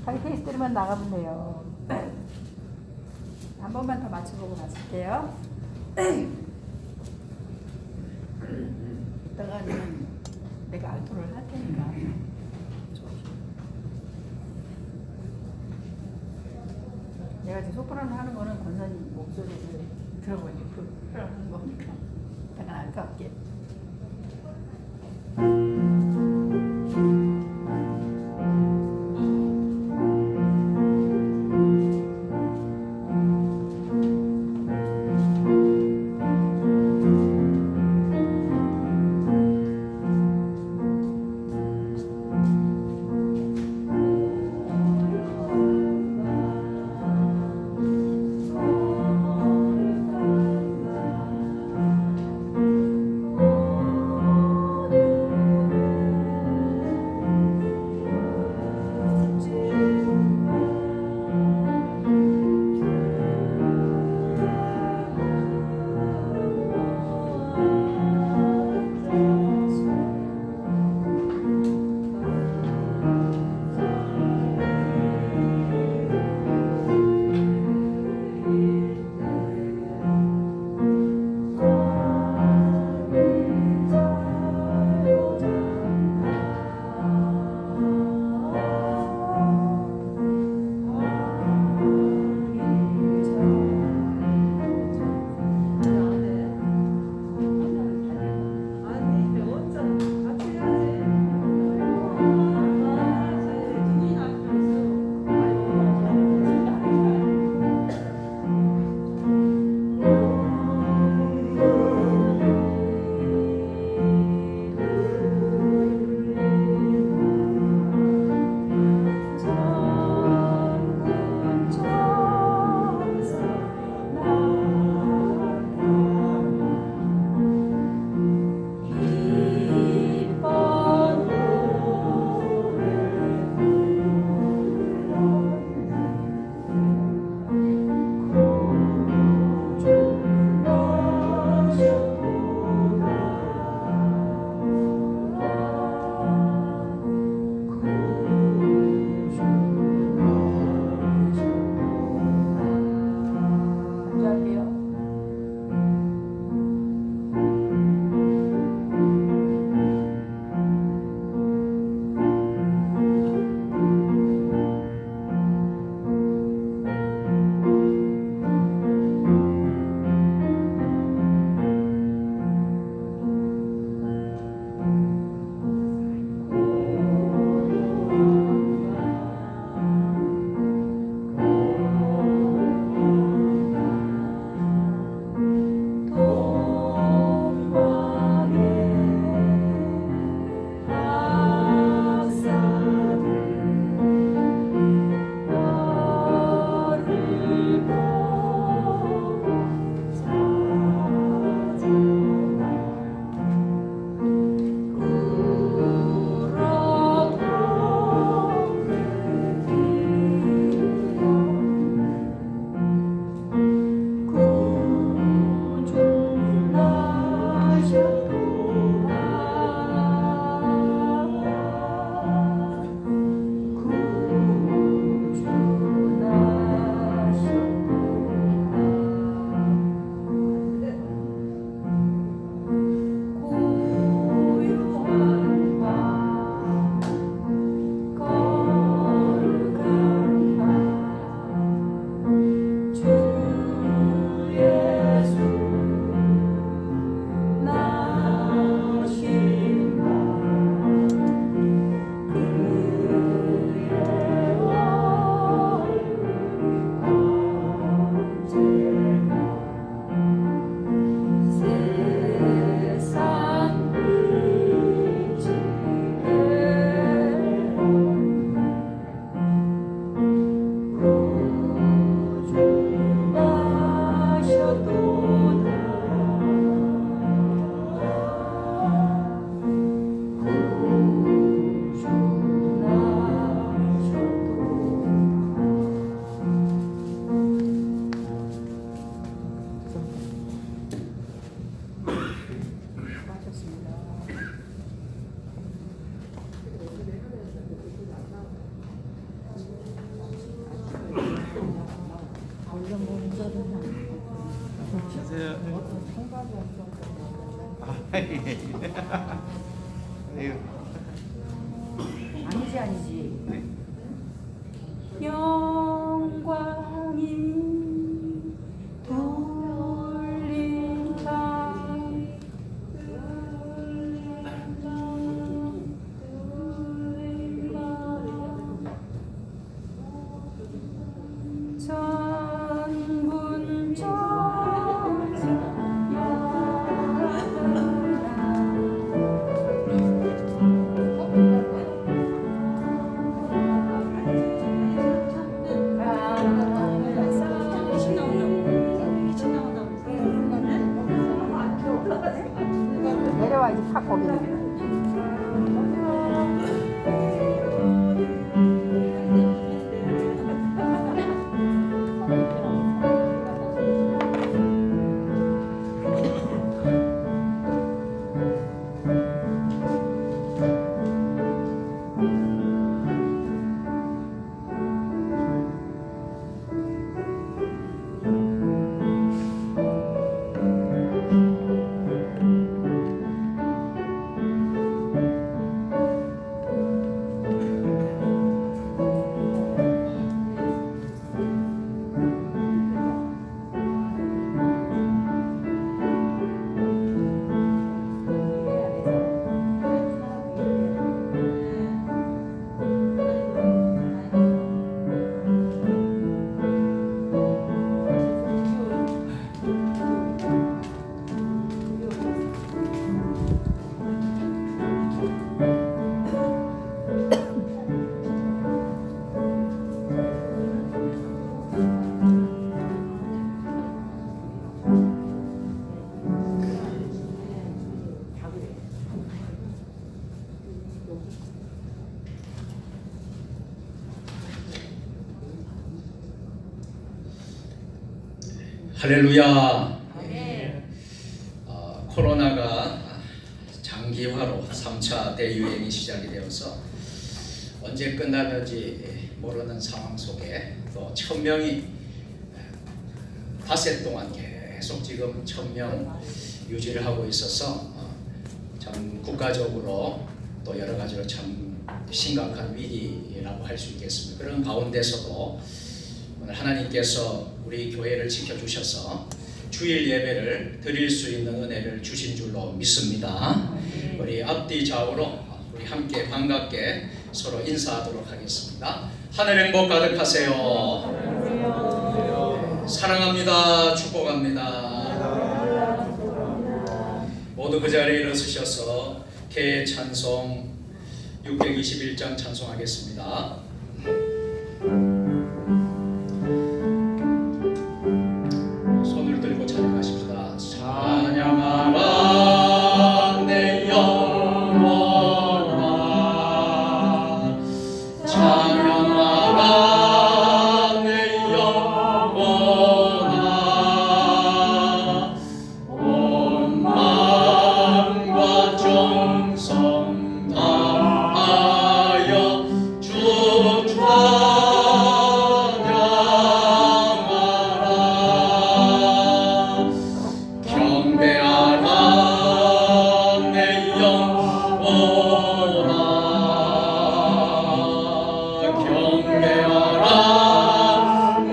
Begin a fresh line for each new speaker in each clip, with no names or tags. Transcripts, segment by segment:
자기 테이스트로만 나가면 돼요. 한 번만 더 맞춰보고 마실게요. 이따가는 내가 알토를 할 테니까. 내가 지금 소프라노 하는 거는 권선이 목소리를 들어보니까 하는 거니까. 잠깐 알토 할게. 아니지. 영광이 울린다. 전분 내려와 이제 팍 거기는.
할렐루야. 코로나가 장기화로 3차 대유행이 시작이 되어서 언제 끝나는지 모르는 상황 속에 또 1000명이 닷새 동안 계속 지금 1000명 유지를 하고 있어서 참 국가적으로 또 여러 가지로 참 심각한 위기라고 할 수 있겠습니다. 그런 가운데서도 오늘 하나님께서 우리 교회를 지켜주셔서 주일 예배를 드릴 수 있는 은혜를 주신 줄로 믿습니다. 우리 앞뒤 좌우로 우리 함께 반갑게 서로 인사하도록 하겠습니다. 하늘 행복 가득하세요. 사랑합니다. 축복합니다. 모두 그 자리에 일어서셔서 개 찬송 621장 찬송하겠습니다. 손을 들고 찬양하십시다. 찬양하라 내 영혼아, 찬양하라 내 영혼아, 온 마음과 정성 다하여 주 찬양하라. 경배하라 내 영혼아, 경배하라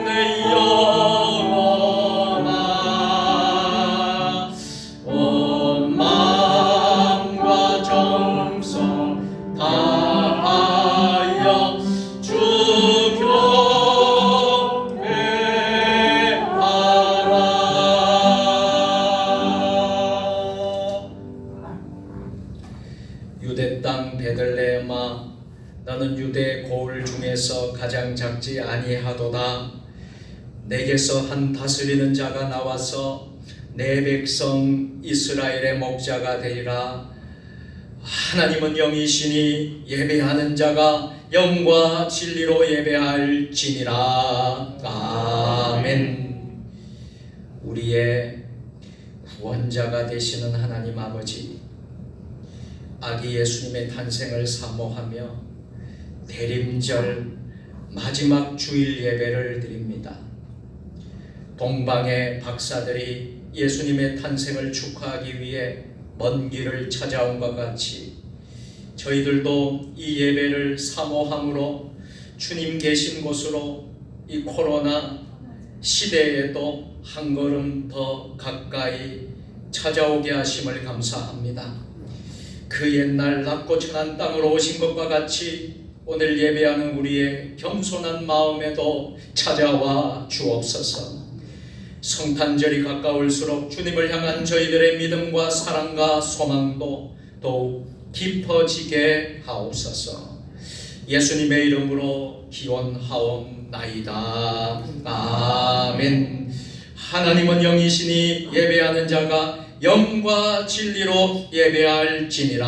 내 영혼아, 온 마음과 정성 다하여 주 경배하라. 유대 땅 베들레헴아, 너는 유대 고을 중에서 가장 작지 아니하도다. 내게서 한 다스리는 자가 나와서 내 백성 이스라엘의 목자가 되리라. 하나님은 영이시니 예배하는 자가 영과 진리로 예배할지니라. 아멘. 우리의 구원자가 되시는 하나님 아버지, 아기 예수님의 탄생을 사모하며 대림절 마지막 주일 예배를 드립니다. 동방의 박사들이 예수님의 탄생을 축하하기 위해 먼 길을 찾아온과 같이 저희들도 이 예배를 사모함으로 주님 계신 곳으로 이 코로나 시대에도 한 걸음 더 가까이 찾아오게 하심을 감사합니다. 그 옛날 낮고 천한 땅으로 오신 것과 같이 오늘 예배하는 우리의 겸손한 마음에도 찾아와 주옵소서. 성탄절이 가까울수록 주님을 향한 저희들의 믿음과 사랑과 소망도 더욱 깊어지게 하옵소서. 예수님의 이름으로 기원하옵나이다. 아멘. 하나님은 영이시니 예배하는 자가 영과 진리로 예배할지니라.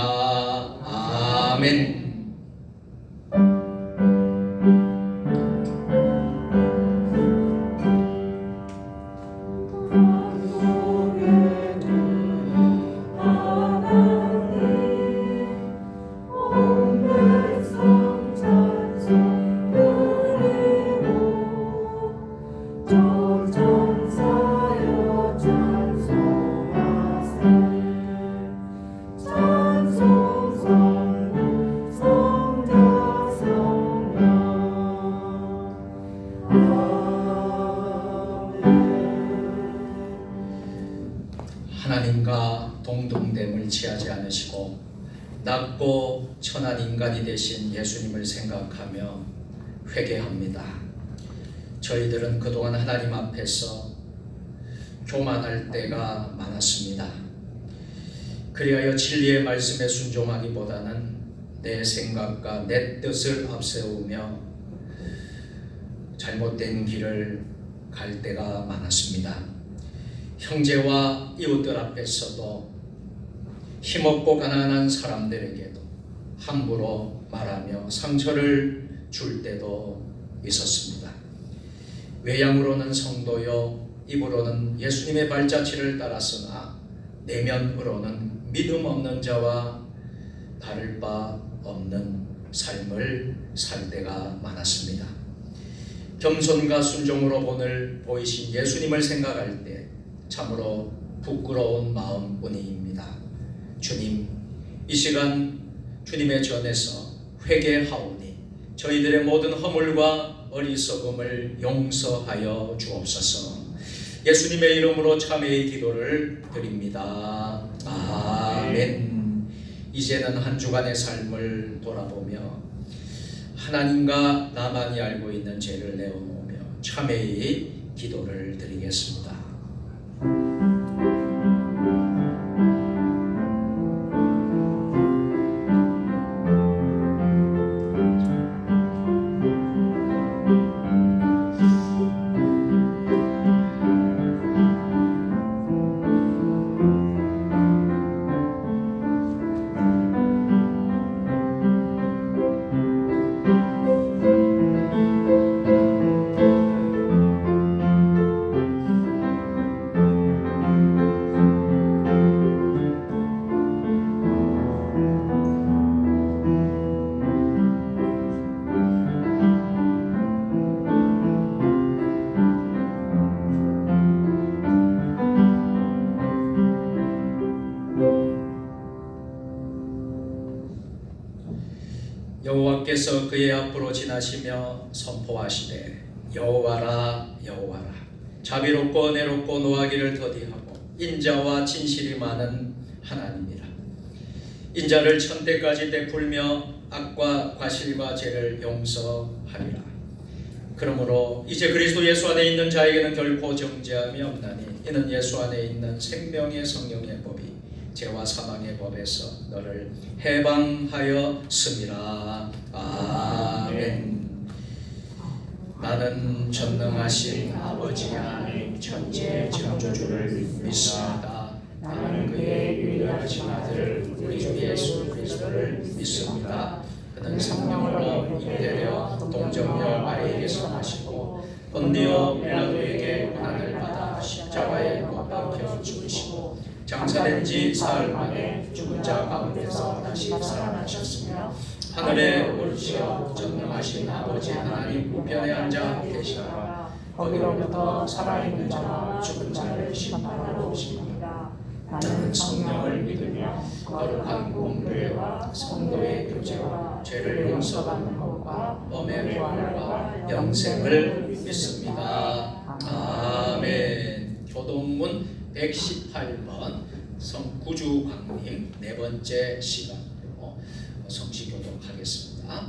아멘. 하나님과 동등됨을 취하지 않으시고 낮고 천한 인간이 되신 예수님을 생각하며 회개합니다. 저희들은 그동안 하나님 앞에서 교만할 때가 많았습니다. 그리하여 진리의 말씀에 순종하기보다는 내 생각과 내 뜻을 앞세우며 잘못된 길을 갈 때가 많았습니다. 형제와 이웃들 앞에서도 힘없고 가난한 사람들에게도 함부로 말하며 상처를 줄 때도 있었습니다. 외양으로는 성도요 입으로는 예수님의 발자취를 따랐으나 내면으로는 믿음 없는 자와 다를 바 없는 삶을 살 때가 많았습니다. 겸손과 순종으로 본을 보이신 예수님을 생각할 때 참으로 부끄러운 마음뿐입니다. 주님, 이 시간 주님의 전에서 회개하오니 저희들의 모든 허물과 어리석음을 용서하여 주옵소서. 예수님의 이름으로 참회의 기도를 드립니다. 아멘. 이제는 한 주간의 삶을 돌아보며 하나님과 나만이 알고 있는 죄를 내어놓으며 참회의 기도를 드리겠습니다. 여호와께서 그의 앞으로 지나시며 선포하시되 여호와라 여호와라 자비롭고 은혜롭고 노하기를 더디하고 인자와 진실이 많은 하나님이라. 인자를 천대까지 베풀며 악과 과실과 죄를 용서하리라. 그러므로 이제 그리스도 예수 안에 있는 자에게는 결코 정죄함이 없나니 이는 예수 안에 있는 생명의 성령의 법이 죄와 사망의 법에서 너를 해방하였음이라. 아멘. 나는 전능하신 아버지 하나님 천지의 창조주를 믿습니다. 나는 그의 유일하신 아들 우리 주 예수 그리스도를 믿습니다. 그는 성령으로 잉태되어 동정녀 마리아에게서 나시고 본디오 빌라도에게 고난을 받아 십자가에 못 박혀 죽으시고 장사된 지 사흘 만에 죽은 자 가운데서 다시 살아나셨으며 하늘에 오르시어 전능하신 아버지 하나님 우편에 앉아 계시다가
거기로부터 살아있는 자와 죽은 자를 심판하러 오십니다. 나는 성령을 믿으며 거룩한 공교회와 성도의 교제와 죄를 용서받는 것과 몸의 부활과 영생을 믿습니다. 아멘. 교동문 118번 성구주광님 네 번째 시간으로 성시교독 하겠습니다.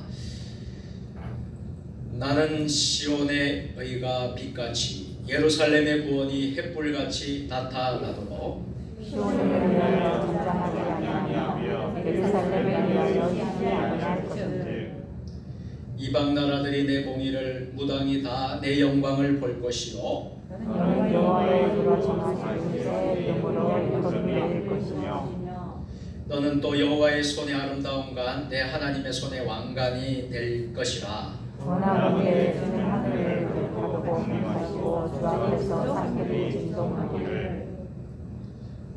나는 시온의 의가 빛같이 예루살렘의 구원이 햇불같이 나타나도록
시온을 위하여 긴장하게 아니하며 예루살렘을 위하여 쉬지 아니할 것을
이방 나라들이 내 공의를 무당이 다 내 영광을 볼 것이요
너는 여호와의 이와 정하신 새 이름으로 높임을 것이며
너는 또 여호와의 손의 아름다움과 내 하나님의 손의 왕관이 될 것이라.
원하기에 주는 하늘을 가두고 하시고 주 앞에서 산들이 진동하기를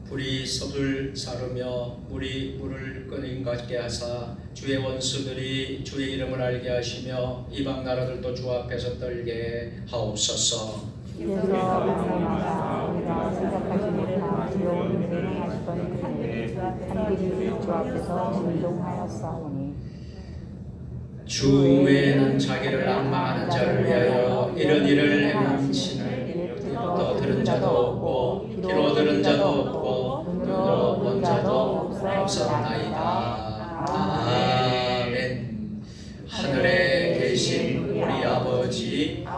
불이 섭을 사르며 물이 물을 끓인 같게 하사 주의 원수들이 주의 이름을 알게 하시며 이방 나라들도 주 앞에서 떨게 하옵소서.
이제서 말씀하사 우리가 생각하신 일이나 두려운 일을 행하시던 그때 산들이 주 앞에서 진동하였사오니
주 외에는 자기를 앙망하는 자를 위하여 이런 일을 행하시는 귀로 들은 자도 없고 귀로 들은 자도 없고 눈으로 본 자도 없었나이다. 아멘. 하늘에 계신 우리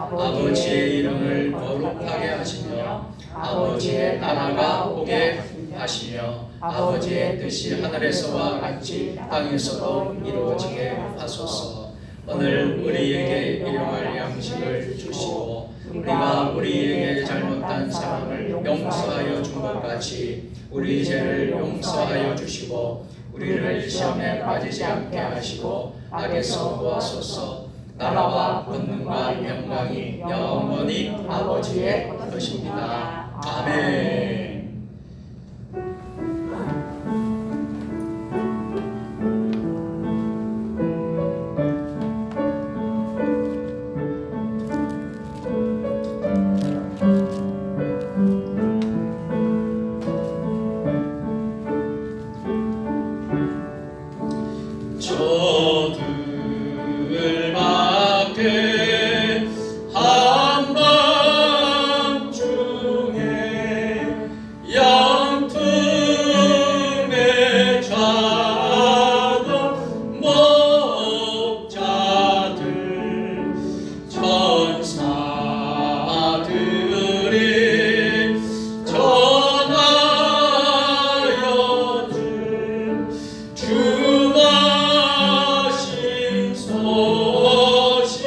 아버지의 이름을 거룩하게 하시며 아버지의 나라가 오게 하시며 아버지의 뜻이 하늘에서와 같이 땅에서도 이루어지게 하소서. 오늘 우리에게 일용할 양식을 주시고 우리가 우리에게 잘못한 사람을 용서하여 준 것 같이 우리 죄를 용서하여 주시고 우리를 시험에 빠지지 않게 하시고 악에서 구하소서. 나라와 권능과 영광이 영원히 아버지의 것입니다. 아멘. 저들 밖에 한밤중에 양틈에 자던 목자들 천사들이 전하여 준 주마신 소식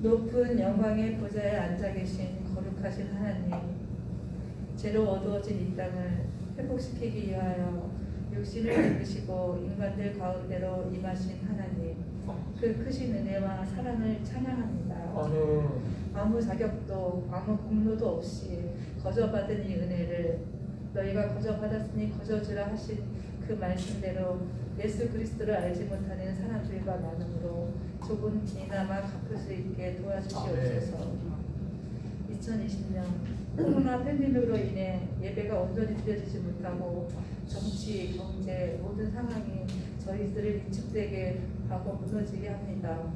높은 영광의 보좌에 앉아 계신 거룩하신 하나님, 죄로 어두워진 이 땅을 회복시키기 위하여 육신을 입으시고 인간들 가운데로 임하신 하나님, 그 크신 은혜와 사랑을 찬양합니다. 아무 자격도 아무 공로도 없이 거저받은 이 은혜를 너희가 거저받았으니 거저주라 하신 그 말씀대로 예수 그리스도를 알지 못하는 사람들과 나눔으로 조금 이나마 갚을 수 있게 도와주시옵소서. 2020년 코로나 팬데믹으로 인해 예배가 온전히 드려지지 못하고 정치, 경제 모든 상황이 저희들을 위축되게 하고 무너지게 합니다.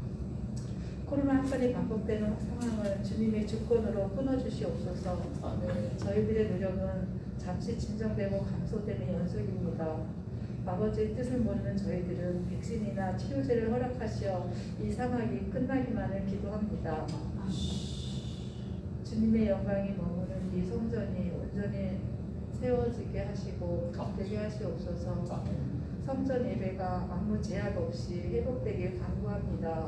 코로나 한 번이 반복되는 상황을 주님의 주권으로 끊어주시옵소서. 저희들의 노력은 잠시 진정되고 감소되는 연속입니다. 아버지의 뜻을 모르는 저희들은 백신이나 치료제를 허락하시어 이 상황이 끝나기만을 기도합니다. 주님의 영광이 머무는 이 성전이 온전히 세워지게 하시고 되게 하시옵소서. 성전 예배가 아무 제약 없이 회복되길 간구합니다.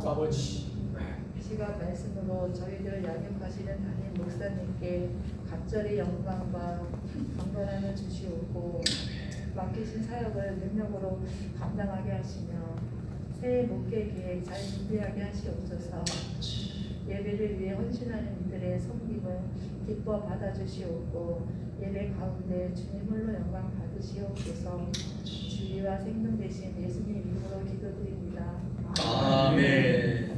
이 시간 말씀으로 저희들을 양육하시는 담임 목사님께 간절히 영광과 강건함을 주시옵고 맡기신 사역을 능력으로 감당하게 하시며 새해 목회 계획 잘 준비하게 하시옵소서. 예배를 위해 헌신하는 이들의 섬김을 기뻐 받아주시옵고 예배 가운데 주님 홀로 영광 받으시옵소서. 주의와 생명 되신 예수님 이름으로 기도드립니다.
아멘.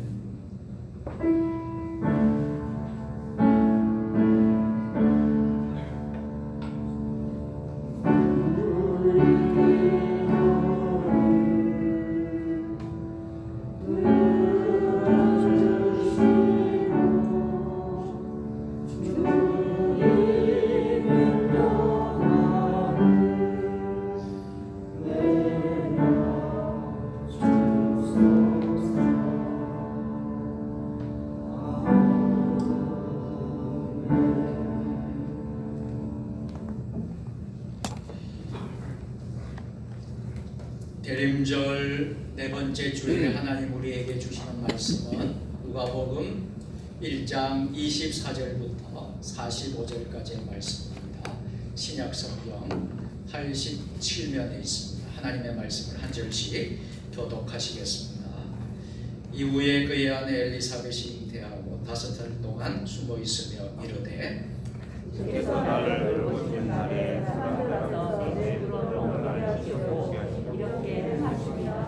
대림절 네 번째 주일에 하나님 우리에게 주시는 말씀은 누가복음 1장 24절부터 45절까지의 말씀입니다. 신약성경 87면에 있습니다. 하나님의 말씀을 한 절씩 교독하시겠습니다. 이후에 그의 아내 엘리사벳이 잉태하고 5달 동안 숨어 있으며 이르되
주께서 나를 돌보신 날에 사람들 앞에서 내 그런 엉덩이를 하시고 이렇게 하시리라.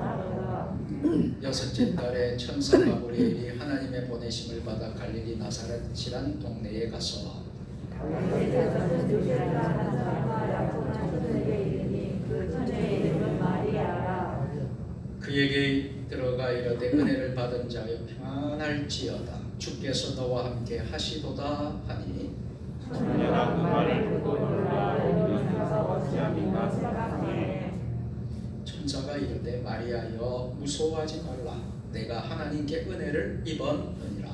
여섯째 달에 천사 가브리엘이 하나님의 보내심을 받아 갈릴리 나사렛이란 동네에 가서 그에게 들어가 이르되 은혜를 받은 자여 평안할지어다 주께서 너와 함께 하시도다 하니
처녀가 그 말에 듣고 놀라 어디서 어찌합니까 생각하네.
천사가 이르되 마리아여 무서워하지 말라 내가 하나님께 은혜를 입었느니라.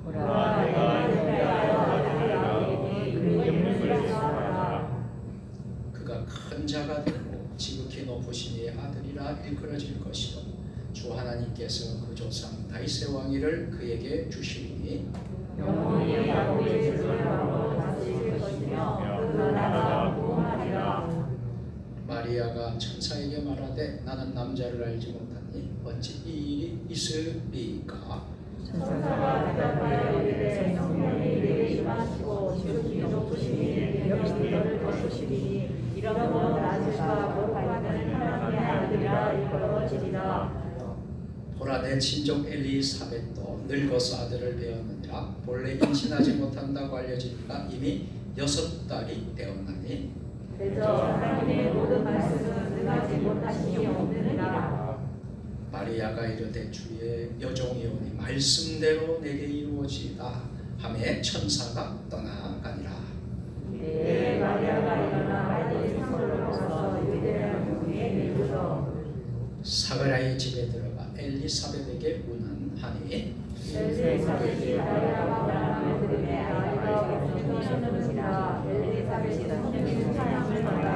보라 내가 인내하여 아들이라 그 이름을 예수하라.
그가 큰 자가 되고 지극히 높으신 이의 아들이라 일컬어질 것이요 주 하나님께서 그 조상 다윗의 왕위를 그에게 주시리니
영원히 아버지의 주권으로 다스릴 것이며 그 나라가 무궁하리라.
마리아가 천사에게 말하되 나는 남자를 알지 못하니 어찌 이 일이 있으리까.
천사가 대답하여 이르되 성령이 내게 임하시고 지극히 높으시니 여기 너를 거두시리니 이러므로 낮을까 못하는 하나님의 아들이라 일컬어지리라.
보라 내 친족 엘리사벳도 늙어서 아들을 배웠느니라. 본래 임신하지 못한다고 알려지니까 이미 6달이 되었나니
대저 하나님의 모든 말씀은 능하지 못하심이 없느니라.
마리아가 이르되 주의 여종이오니 말씀대로 내게 이루어지이다 하매 천사가 떠나가니라.
네 마리아가 일어나 빨리 성으로 가서 유대인 중에 이르러
사가랴의 집에 들어가 엘리사벳에게 문안하니
엘리사벳이 마리아가 말함을 들으매 아이가 격동하는지라 엘리사벳이 성령의 찬양을 받아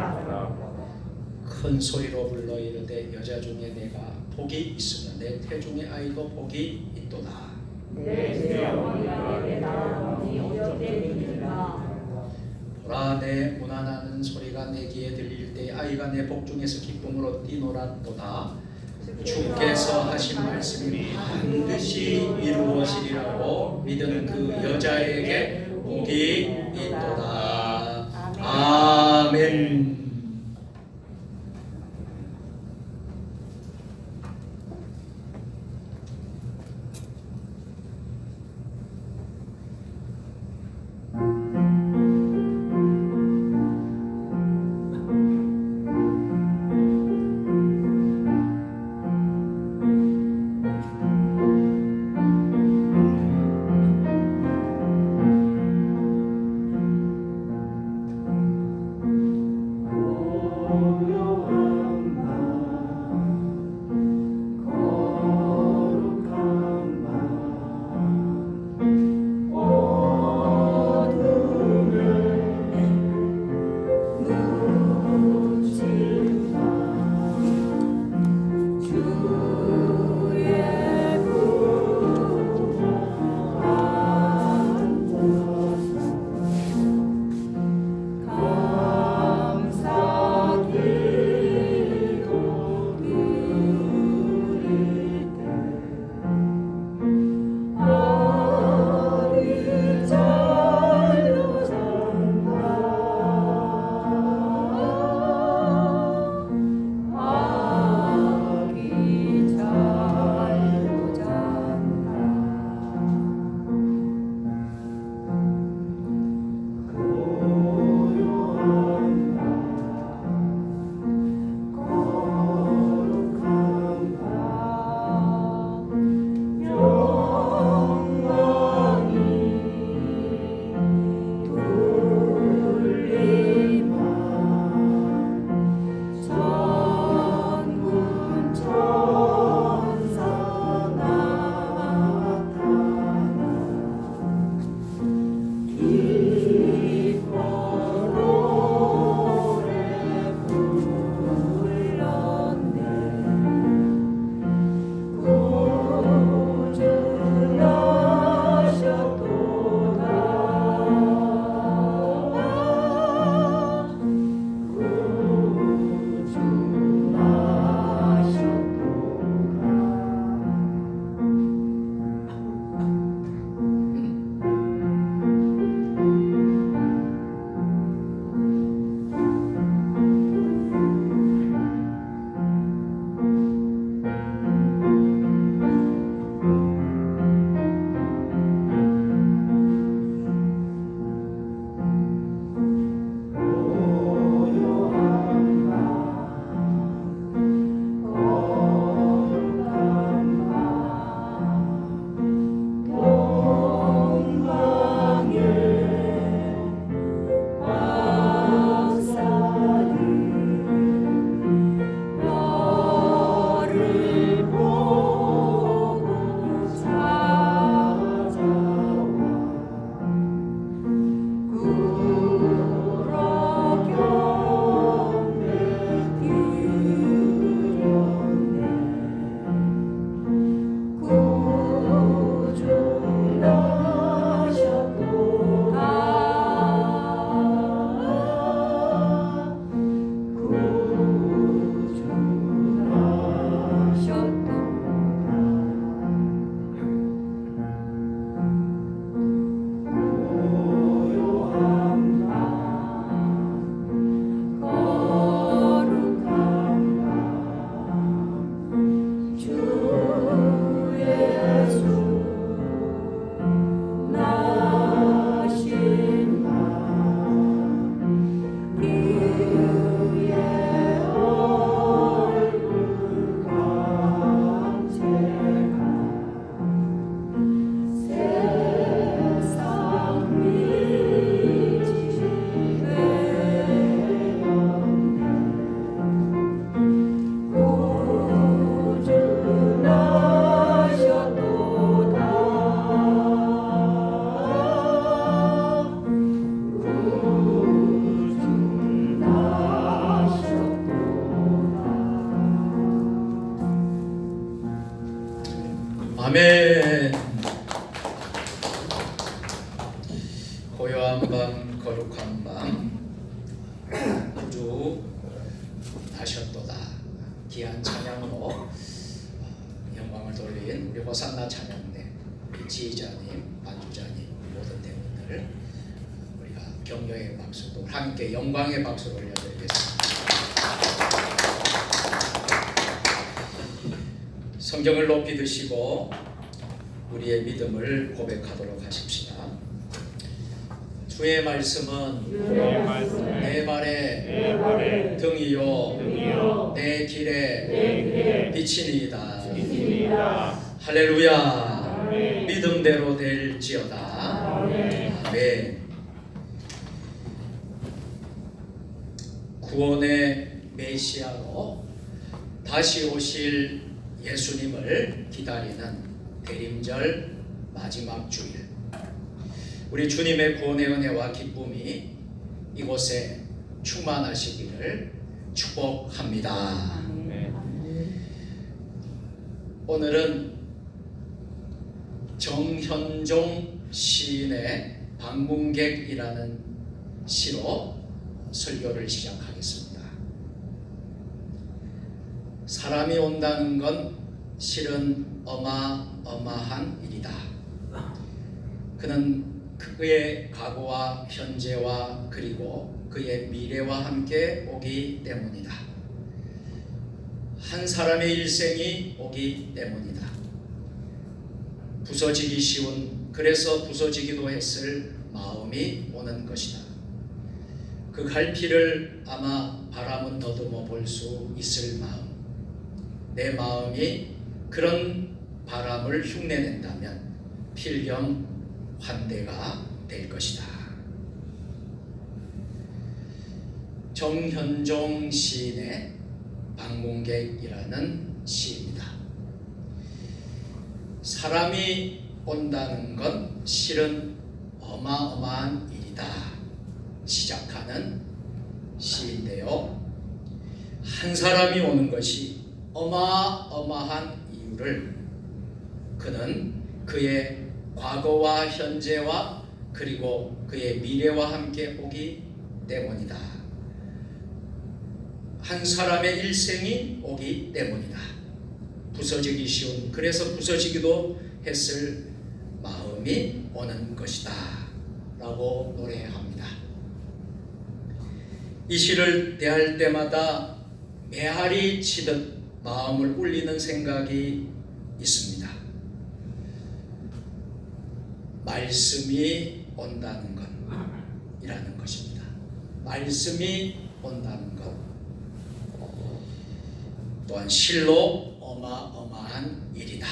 큰 소리로 불러 이르되 여자 중에 내가 복이 있으며 내 태중의 아이도 복이 있도다.
내 제 어머니가 내 낳았더니 어찌 되리까.
보라 내 무난하는 소리가 내 귀에 들릴 때 아이가 내 복중에서 기쁨으로 뛰놀았도다. 주께서 하신 말씀이 반드시 이루어지리라고 믿은 그 여자에게 복이 있도다. 아멘. 아멘. 귀한 밤 거룩한 밤 구주하셨도다. 귀한 찬양으로 영광을 돌린 우리 호산나 찬양대 우리 지휘자님, 반주자님, 모든 대원들 우리가 격려의 박수도 함께 영광의 박수를 올려드리겠습니다. 성경을 높이 드시고 우리의 믿음을 고백하도록 하십시다. 주의 말씀은 내 발에 등이요 내 길에 빛이니이다. 할렐루야. 믿음대로 될지어다. 아멘. 구원의 메시아로 다시 오실 예수님을 기다리는 대림절 마지막 주일, 우리 주님의 구원의 은혜와 기쁨이 이곳에 충만하시기를 축복합니다. 오늘은 정현종 시인의 방문객이라는 시로 설교를 시작하겠습니다. 사람이 온다는 건 실은 어마어마한 일이다. 그는 그의 과거와 현재와 그리고 그의 미래와 함께 오기 때문이다. 한 사람의 일생이 오기 때문이다. 부서지기 쉬운, 그래서 부서지기도 했을 마음이 오는 것이다. 그 갈피를 아마 바람은 더듬어 볼 수 있을 마음, 내 마음이 그런 바람을 흉내낸다면 필경 환대가 될 것이다. 정현종 시인의 방문객이라는 시입니다. 사람이 온다는 건 실은 어마어마한 일이다 시작하는 시인데요. 한 사람이 오는 것이 어마어마한 이유를 그는 그의 과거와 현재와 그리고 그의 미래와 함께 오기 때문이다. 한 사람의 일생이 오기 때문이다. 부서지기 쉬운, 그래서 부서지기도 했을 마음이 오는 것이다 라고 노래합니다. 이 시를 대할 때마다 메아리 치듯 마음을 울리는 생각이 있습니다. 말씀이 온다는 것 이라는 것입니다. 말씀이 온다는 것, 또한 실로 어마어마한 일이다.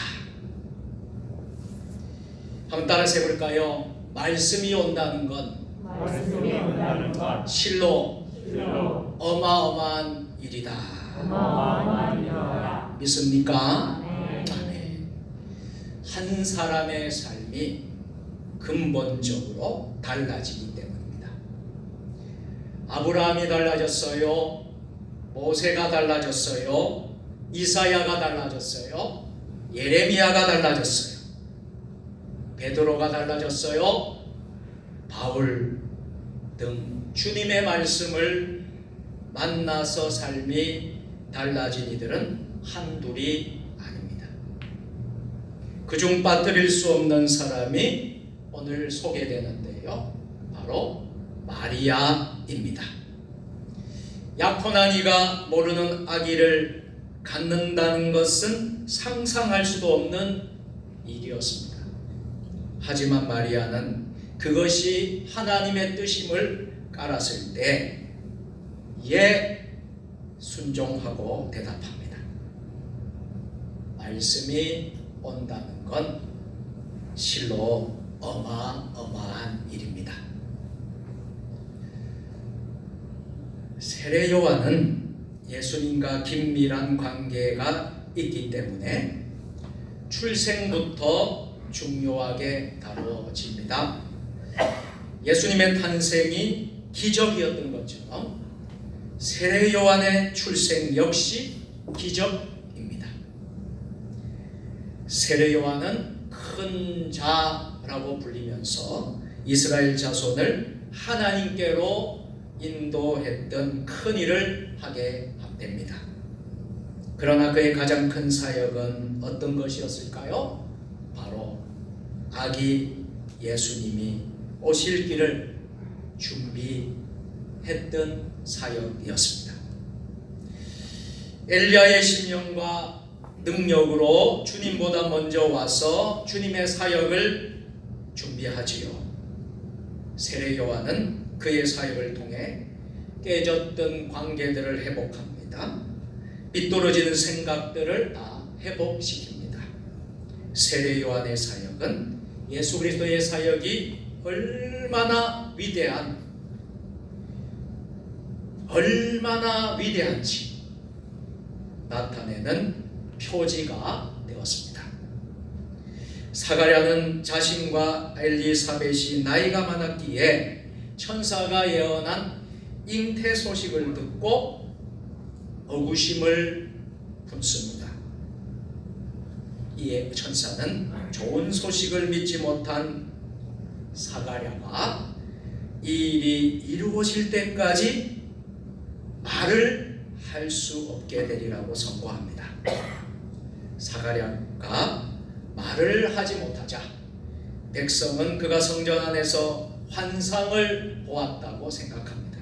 한번 따라서 해볼까요? 말씀이 온다는 것, 실로 어마어마한 일이다. 믿습니까? 아멘. 한 사람의 삶이 근본적으로 달라지기 때문입니다. 아브라함이 달라졌어요. 모세가 달라졌어요. 이사야가 달라졌어요. 예레미야가 달라졌어요. 베드로가 달라졌어요. 바울 등 주님의 말씀을 만나서 삶이 달라진 이들은 한둘이 아닙니다. 그중 빠뜨릴 수 없는 사람이 오늘 소개되는데요, 바로 마리아입니다. 약혼한 이가 모르는 아기를 갖는다는 것은 상상할 수도 없는 일이었습니다. 하지만 마리아는 그것이 하나님의 뜻임을 깔았을 때 예, 순종하고 대답합니다. 말씀이 온다는 건 실로 어마어마한 일입니다. 세례 요한은 예수님과 긴밀한 관계가 있기 때문에 출생부터 중요하게 다뤄집니다. 예수님의 탄생이 기적이었던 것처럼 세례 요한의 출생 역시 기적입니다. 세례 요한은 큰 자라고 불리면서 이스라엘 자손을 하나님께로 인도했던 큰 일을 하게 됩니다. 그러나 그의 가장 큰 사역은 어떤 것이었을까요? 바로 아기 예수님이 오실 길을 준비했던 사역이었습니다. 엘리야의 심령과 능력으로 주님보다 먼저 와서 주님의 사역을 준비하지요. 세례 요한은 그의 사역을 통해 깨졌던 관계들을 회복합니다. 삐뚤어지는 생각들을 다 회복시킵니다. 세례 요한의 사역은 예수 그리스도의 사역이 얼마나 위대한지 나타내는 표지가 되었습니다. 사가랴는 자신과 엘리사벳이 나이가 많았기에 천사가 예언한 잉태 소식을 듣고 의구심을 품습니다. 이에 천사는 좋은 소식을 믿지 못한 사가랴가 이 일이 이루어질 때까지 말을 할 수 없게 되리라고 선고합니다. 사가랴가 말을 하지 못하자 백성은 그가 성전 안에서 환상을 보았다고 생각합니다.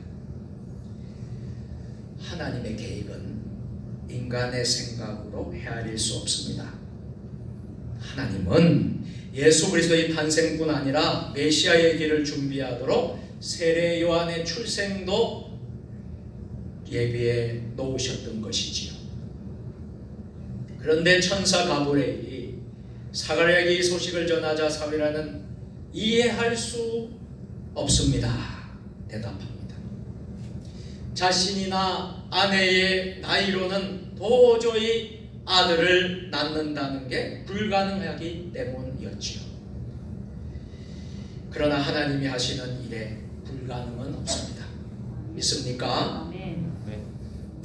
하나님의 계획은 인간의 생각으로 헤아릴 수 없습니다. 하나님은 예수 그리스도의 탄생뿐 아니라 메시아의 길을 준비하도록 세례 요한의 출생도 예비해 놓으셨던 것이지요. 그런데 천사 가브리엘이 사가랴에게 이 소식을 전하자 사가랴는 이해할 수 없습니다. 대답합니다. 자신이나 아내의 나이로는 도저히 아들을 낳는다는 게 불가능하기 때문이었지요. 그러나 하나님이 하시는 일에 불가능은 없습니다. 믿습니까?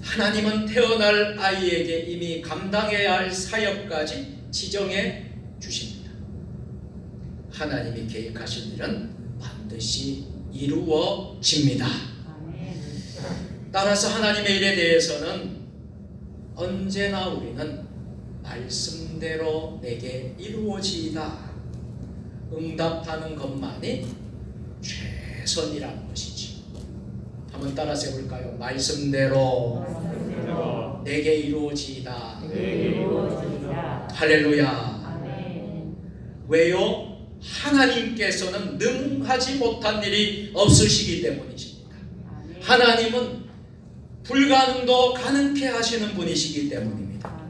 하나님은 태어날 아이에게 이미 감당해야 할 사역까지 지정해 주십니다. 하나님이 계획하신 일은 반드시 이루어집니다. 따라서 하나님의 일에 대해서는 언제나 우리는 말씀대로 내게 이루어지이다 응답하는 것만이 최선이라는 것이지. 한번 따라서 해볼까요? 말씀대로 내게 이루어지이다. 할렐루야. 왜요? 하나님께서는 능하지 못한 일이 없으시기 때문이십니다. 하나님은 불가능도 가능케 하시는 분이시기 때문입니다.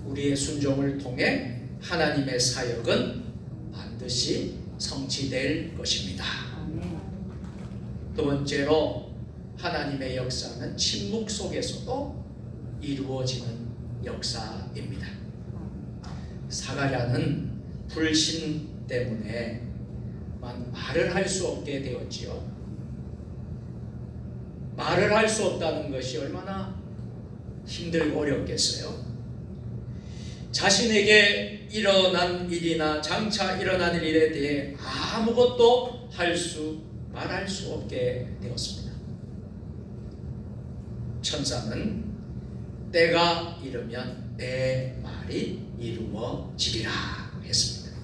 우리의 순종을 통해 하나님의 사역은 반드시 성취될 것입니다. 두 번째로 하나님의 역사는 침묵 속에서도 이루어지는 역사입니다. 사가랴는 불신 때문에 말을 할 수 없게 되었지요. 말을 할 수 없다는 것이 얼마나 힘들고 어렵겠어요. 자신에게 일어난 일이나 장차 일어날 일에 대해 아무것도 말할 수 없게 되었습니다. 천사는 때가 이르면 내 말이 이루어지리라 했습니다.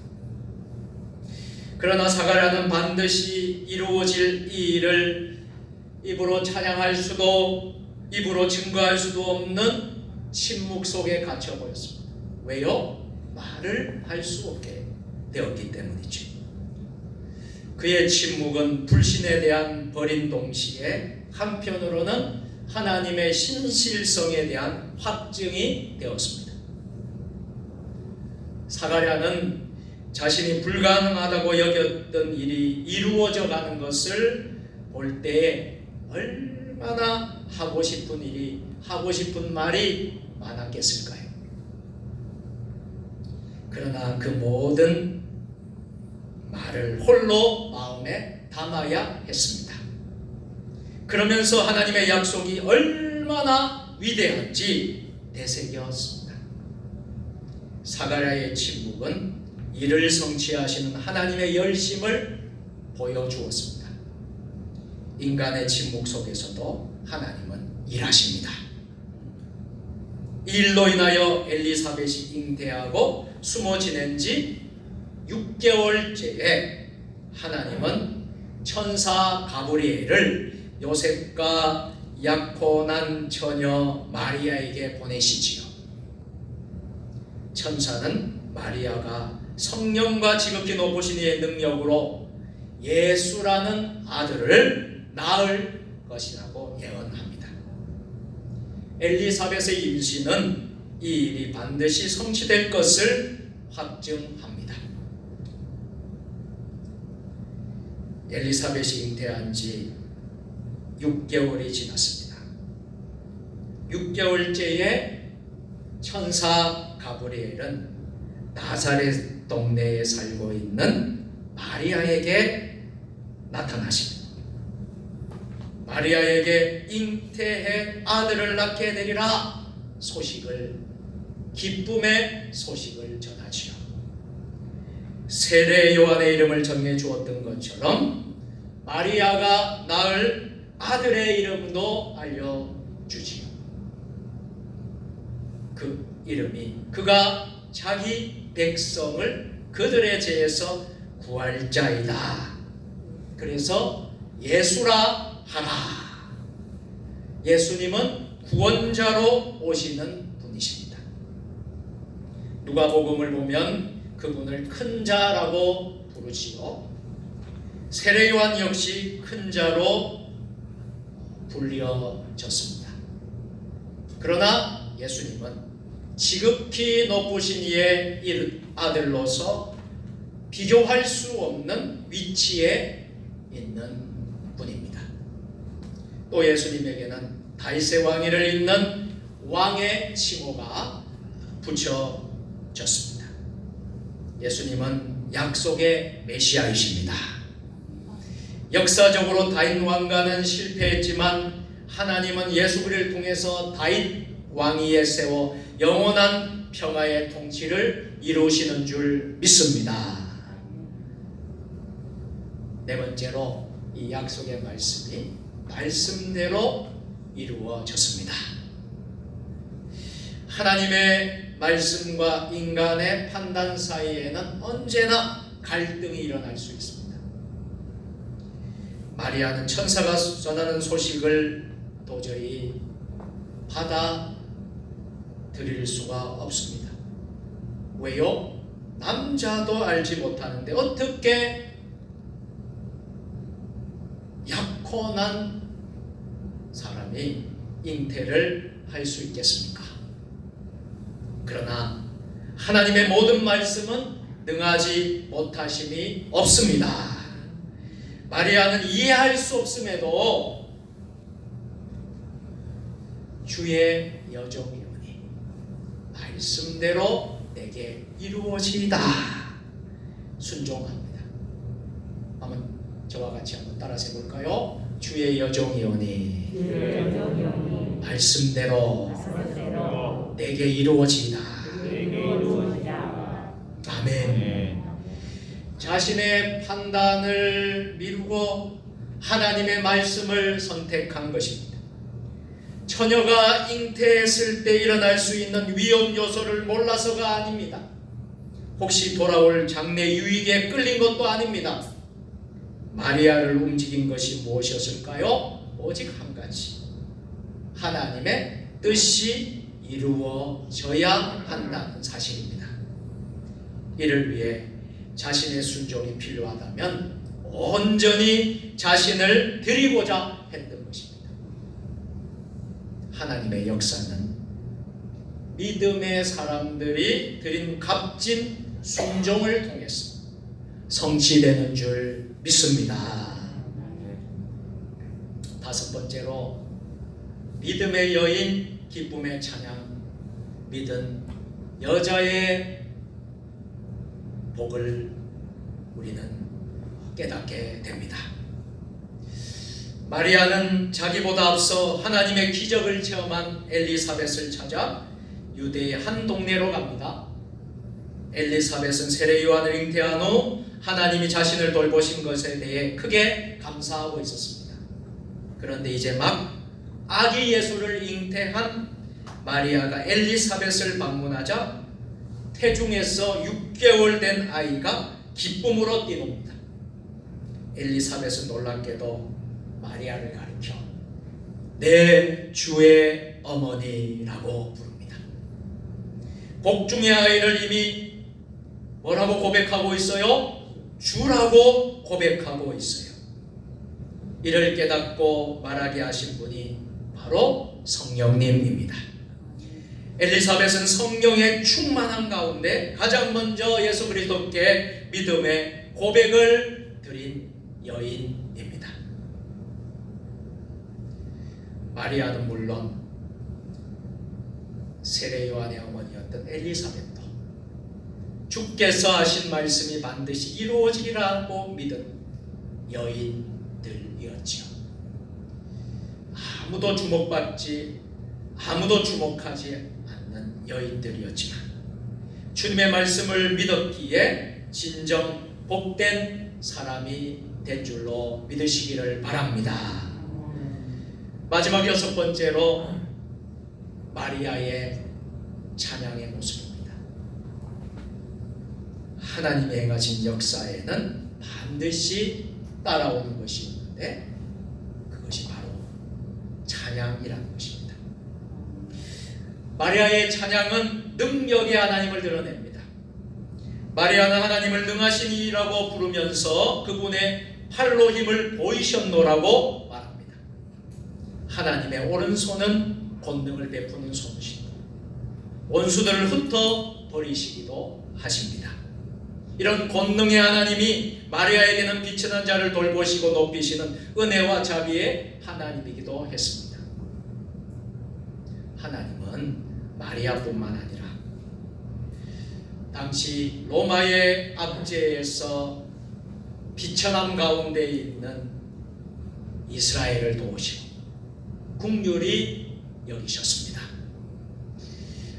그러나 사가랴는 반드시 이루어질 이 일을 입으로 찬양할 수도 입으로 증거할 수도 없는 침묵 속에 갇혀버렸습니다. 왜요? 말을 할 수 없게 되었기 때문이죠. 그의 침묵은 불신에 대한 버린 동시에 한편으로는 하나님의 신실성에 대한 확증이 되었습니다. 사가랴는 자신이 불가능하다고 여겼던 일이 이루어져 가는 것을 볼 때에 얼마나 하고 싶은 말이 많았겠을까요? 그러나 그 모든 말을 홀로 마음에 담아야 했습니다. 그러면서 하나님의 약속이 얼마나 위대한지 되새겼습니다. 사가랴의 침묵은 이를 성취하시는 하나님의 열심을 보여주었습니다. 인간의 침묵 속에서도 하나님은 일하십니다. 이 일로 인하여 엘리사벳이 잉태하고 숨어 지낸 지 6개월째에 하나님은 천사 가브리엘을 요셉과 약혼한 처녀 마리아에게 보내시지요. 천사는 마리아가 성령과 지극히 높으신 이의 능력으로 예수라는 아들을 낳을 것이라고 예언합니다. 엘리사벳의 임신은 이 일이 반드시 성취될 것을 확증합니다. 엘리사벳이 잉태한 지 6개월이 지났습니다. 6개월째에 천사 가브리엘은 나사렛 동네에 살고 있는 마리아에게 나타나십니다. 마리아에게 잉태해 아들을 낳게 되리라 기쁨의 소식을 전하지요. 세례 요한의 이름을 정해 주었던 것처럼 마리아가 낳을 아들의 이름도 알려주지요. 그 이름이 그가 자기 백성을 그들의 죄에서 구할 자이다. 그래서 예수라 하라. 예수님은 구원자로 오시는 분이십니다. 누가복음을 보면 그분을 큰 자라고 부르지요. 세례 요한 역시 큰 자로 불려졌습니다. 그러나 예수님은 지극히 높으신 이의 아들로서 비교할 수 없는 위치에 있는 분입니다. 또 예수님에게는 다윗의 왕위를 잇는 왕의 칭호가 붙여졌습니다. 예수님은 약속의 메시아이십니다. 역사적으로 다윗 왕가는 실패했지만 하나님은 예수 그리스도를 통해서 다윗 왕위에 세워 영원한 평화의 통치를 이루시는 줄 믿습니다. 네 번째로 이 약속의 말씀이 말씀대로 이루어졌습니다. 하나님의 말씀과 인간의 판단 사이에는 언제나 갈등이 일어날 수 있습니다. 마리아는 천사가 전하는 소식을 도저히 받아들일 수가 없습니다. 왜요? 남자도 알지 못하는데 어떻게 약혼한 사람이 잉태를 할 수 있겠습니까? 그러나 하나님의 모든 말씀은 능하지 못하심이 없습니다. 마리아는 이해할 수 없음에도 주의 여종이오니 말씀대로 내게 이루어지이다 순종합니다. 한번 저와 같이 한번 따라서 해볼까요? 주의 여종이오니 말씀대로 내게 이루어지이다. 아멘. 자신의 판단을 미루고 하나님의 말씀을 선택한 것입니다. 처녀가 잉태했을 때 일어날 수 있는 위험 요소를 몰라서가 아닙니다. 혹시 돌아올 장래 유익에 끌린 것도 아닙니다. 마리아를 움직인 것이 무엇이었을까요? 오직 한 가지. 하나님의 뜻이 이루어져야 한다는 사실입니다. 이를 위해 자신의 순종이 필요하다면 온전히 자신을 드리고자 했던 것입니다. 하나님의 역사는 믿음의 사람들이 드린 값진 순종을 통해서 성취되는 줄 믿습니다. 다섯 번째로 믿음의 여인, 기쁨의 찬양, 믿은 여자의 복을 우리는 깨닫게 됩니다. 마리아는 자기보다 앞서 하나님의 기적을 체험한 엘리사벳을 찾아 유대의 한 동네로 갑니다.
엘리사벳은 세례 요한을 잉태한 후 하나님이 자신을 돌보신 것에 대해 크게 감사하고 있었습니다. 그런데 이제 막 아기 예수를 잉태한 마리아가 엘리사벳을 방문하자 태중에서 6개월 된 아이가 기쁨으로 뛰놉니다. 엘리사벳은 놀랍게도 마리아를 가리켜 내 주의 어머니라고 부릅니다. 복중의 아이를 이미 뭐라고 고백하고 있어요? 주라고 고백하고 있어요. 이를 깨닫고 말하게 하신 분이 바로 성령님입니다. 엘리사벳은 성령의 충만한 가운데 가장 먼저 예수 그리스도께 믿음의 고백을 드린 여인입니다. 마리아는 물론 세례 요한의 어머니였던 엘리사벳도 주께서 하신 말씀이 반드시 이루어지리라고 믿은 여인들이었지요. 아무도 주목하지 않는 여인들이었지만 주님의 말씀을 믿었기에 진정 복된 사람이 된 줄로 믿으시기를 바랍니다. 마지막 6번째로 마리아의 찬양의 모습입니다. 하나님이 행하신 역사에는 반드시 따라오는 것이 있는데 그것이 바로 찬양이라는 것입니다. 마리아의 찬양은 능력의 하나님을 드러냅니다. 마리아는 하나님을 능하신 이라고 부르면서 그분의 팔로 힘을 보이셨노라고 말합니다. 하나님의 오른손은 권능을 베푸는 손이시고 원수들을 흩어 버리시기도 하십니다. 이런 권능의 하나님이 마리아에게는 비천한 자를 돌보시고 높이시는 은혜와 자비의 하나님이기도 했습니다. 하나님은 마리아뿐만 아니라 당시 로마의 압제에서 비천함 가운데 있는 이스라엘을 도우시고 긍휼히 여기셨습니다.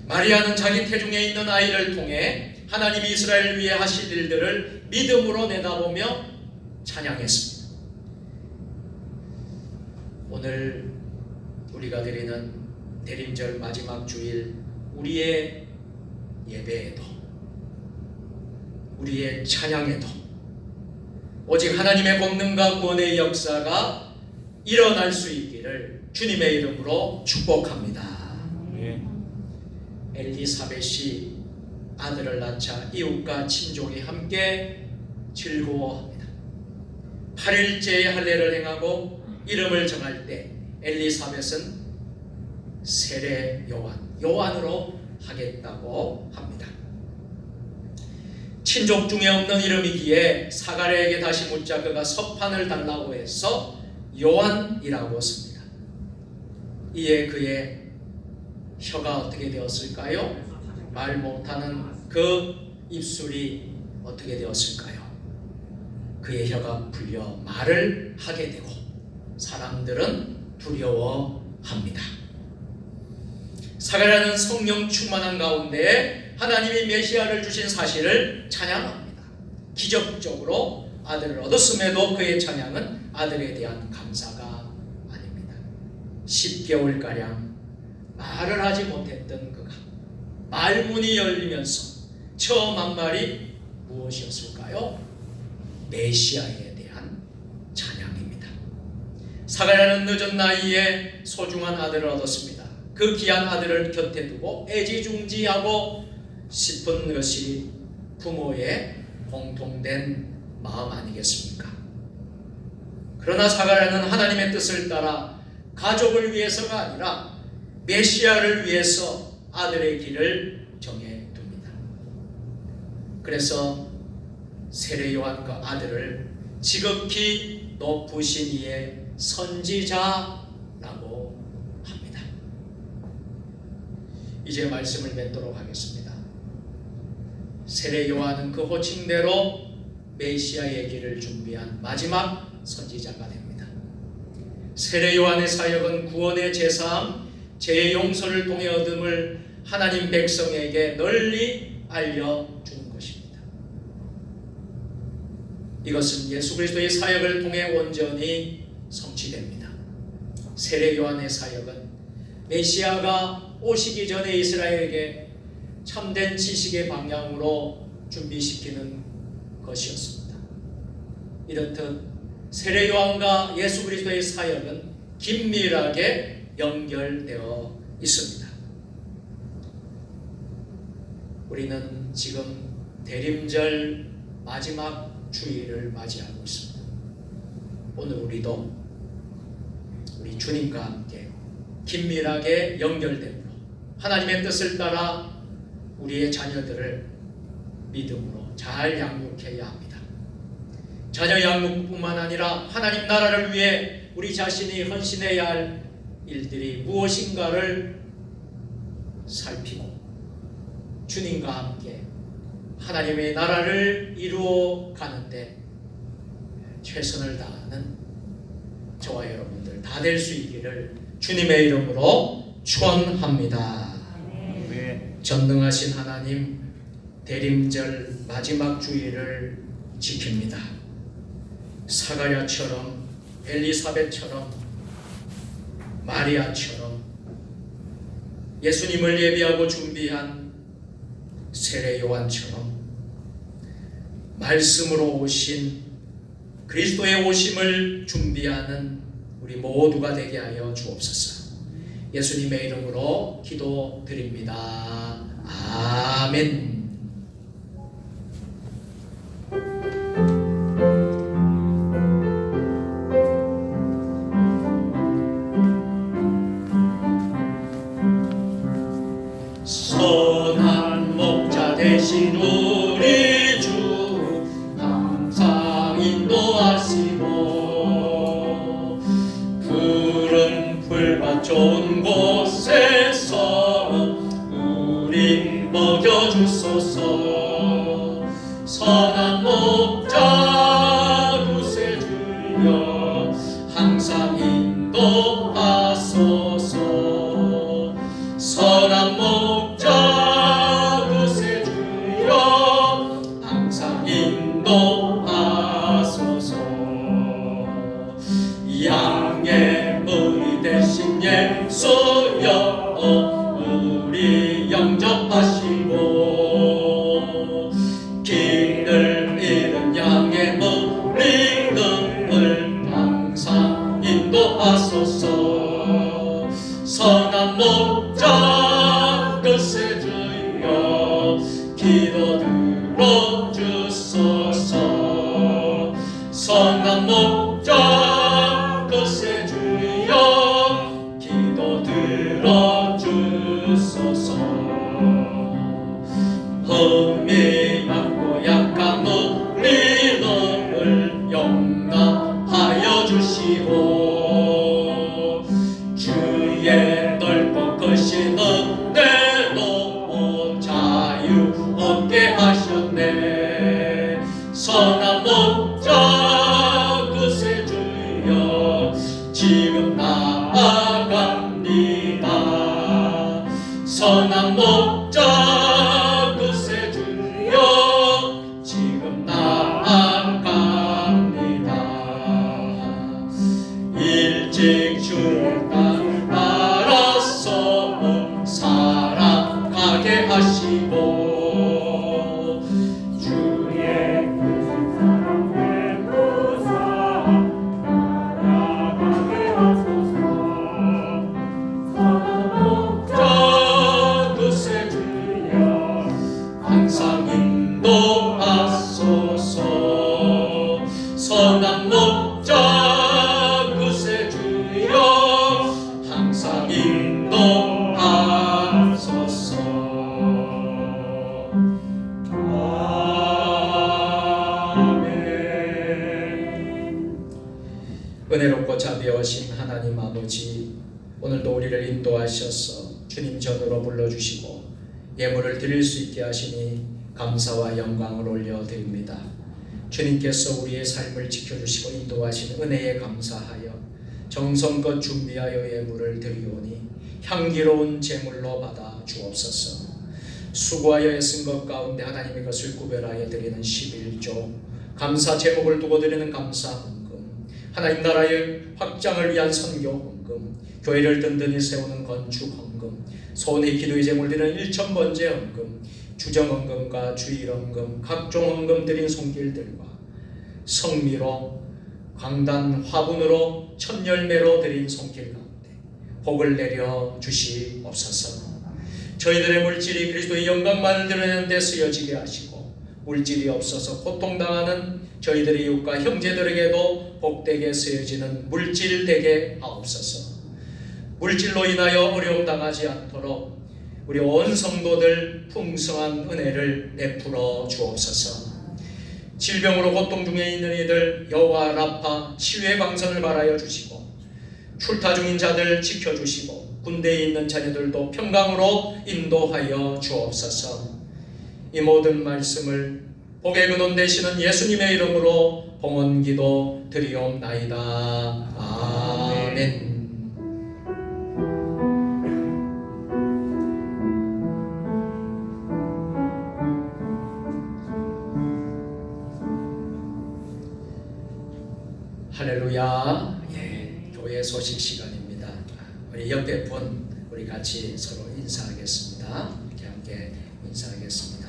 마리아는 자기 태중에 있는 아이를 통해 하나님이 이스라엘을 위해 하실 일들을 믿음으로 내다보며 찬양했습니다. 오늘 우리가 드리는 대림절 마지막 주일 우리의 예배에도 우리의 찬양에도 오직 하나님의 권능과 구원의 역사가 일어날 수 있기를 주님의 이름으로 축복합니다. 엘리사벳이 아들을 낳자 이웃과 친족이 함께 즐거워합니다. 8일째의 할례를 행하고 이름을 정할 때 엘리사벳은 세례 요한으로 하겠다고 합니다. 친족 중에 없는 이름이기에 사가랴에게 다시 묻자 그가 서판을 달라고 해서 요한이라고 씁니다. 이에 그의 혀가 어떻게 되었을까요? 말 못하는 그 입술이 어떻게 되었을까요? 그의 혀가 풀려 말을 하게 되고 사람들은 두려워합니다. 사가랴는 성령 충만한 가운데 하나님이 메시아를 주신 사실을 찬양합니다. 기적적으로 아들을 얻었음에도 그의 찬양은 아들에 대한 감사가 아닙니다. 10개월가량 말을 하지 못했던 그가 말문이 열리면서 처음 한 말이 무엇이었을까요? 메시아에 대한 찬양입니다. 사가랴는 늦은 나이에 소중한 아들을 얻었습니다. 그 귀한 아들을 곁에 두고 애지중지하고 싶은 것이 부모의 공통된 마음 아니겠습니까? 그러나 사가랴는 하나님의 뜻을 따라 가족을 위해서가 아니라 메시아를 위해서 아들의 길을 정해둡니다. 그래서 세례 요한 그 아들을 지극히 높으신 이의 선지자라고 합니다. 이제 말씀을 맺도록 하겠습니다. 세례 요한은 그 호칭대로 메시아의 길을 준비한 마지막 선지자가 됩니다. 세례 요한의 사역은 구원의 제사함, 죄의 용서를 통해 얻음을 하나님 백성에게 널리 알려준 이것은 예수 그리스도의 사역을 통해 온전히 성취됩니다. 세례 요한의 사역은 메시아가 오시기 전에 이스라엘에게 참된 지식의 방향으로 준비시키는 것이었습니다. 이렇듯 세례 요한과 예수 그리스도의 사역은 긴밀하게 연결되어 있습니다. 우리는 지금 대림절 마지막 주일을 맞이하고 있습니다. 오늘 우리도 우리 주님과 함께 긴밀하게 연결됨으로 하나님의 뜻을 따라 우리의 자녀들을 믿음으로 잘 양육해야 합니다. 자녀 양육뿐만 아니라 하나님 나라를 위해 우리 자신이 헌신해야 할 일들이 무엇인가를 살피고 주님과 함께 하나님의 나라를 이루어 가는데 최선을 다하는 저와 여러분들 다 될 수 있기를 주님의 이름으로 축원합니다. 전능하신 하나님, 대림절 마지막 주일을 지킵니다. 사가랴처럼, 엘리사벳처럼, 마리아처럼 예수님을 예비하고 준비한 세례 요한처럼 말씀으로 오신 그리스도의 오심을 준비하는 우리 모두가 되게 하여 주옵소서. 예수님의 이름으로 기도드립니다. 아멘. 선한 목자 되신 우리 주 항상 인도하시고 푸른 풀밭 좋은 곳에서 우리 먹여주소서. 선한 목자 구세주여 항상 인도하소서. 선한 목자 구세주여 항상 인도하소서. 양의 머리 대신 예수여 우리 영접하시고 길을 잃은 양의 머리를 항상 인도하소서. 선한 목자 구세주여 기도 들어주소서. 선한 목자 구세주여 기도 들어주소서. 흠이 많고 약한 우리를 용납하여 주시고 주의 넓고 크신 은혜로 자유 얻게 하셨네. 선한 목자 구세주여 지금 나아갑니다. 선한 목자 구세주여 지금 나아갑니다. 일찍 주를 따라서 살아가게 하시고 주의 크신 사랑 베푸사 나아가게 하소서. 선한 목자 구세주여 항상 인도하소서. 선한 목자 구세주여 항상 인도하소서. 아멘. 은혜롭고 자비하신 하나님 아버지, 오늘도 우리를 인도하셔서 주님 전으로 불러주시고 예물을 드릴 수 있게 하시니 감사와 영광을 올려드립니다. 주님께서 우리의 삶을 지켜주시고 인도하시는 은혜에 감사하여 정성껏 준비하여 예물을 드리오니 향기로운 제물로 받아 주옵소서. 수고하여 애쓴 것 가운데 하나님의 것을 구별하여 드리는 11조 감사 제목을 두고 드리는 감사 헌금, 하나님 나라의 확장을 위한 선교 헌금, 교회를 든든히 세우는 건축 헌금, 소원의 기도의 제목을 드리는 1,000번째 헌금, 주정 헌금과 주일 헌금, 각종 헌금 드린 손길들과 성미로 광단 화분으로 첫 열매로 드린 손길 가운데 복을 내려 주시옵소서. 저희들의 물질이 그리스도의 영광만을 드러내는 데 쓰여지게 하시고, 물질이 없어서 고통당하는 저희들의 이웃과 형제들에게도 복되게 쓰여지는 물질 되게 하옵소서. 물질로 인하여 어려움 당하지 않도록 우리 온 성도들 풍성한 은혜를 베풀어 주옵소서. 질병으로 고통 중에 있는 이들 여호와 라파 치유의 방선을 바라여 주시고, 출타 중인 자들 지켜주시고, 군대에 있는 자녀들도 평강으로 인도하여 주옵소서. 이 모든 말씀을 복의 근원 되시는 예수님의 이름으로 봉헌기도 드리옵나이다. 아멘. 할렐루야. 예, 교회 소식 시간입니다. 우리 옆에 분 우리 같이 서로 인사하겠습니다. 이렇게 함께 인사하겠습니다.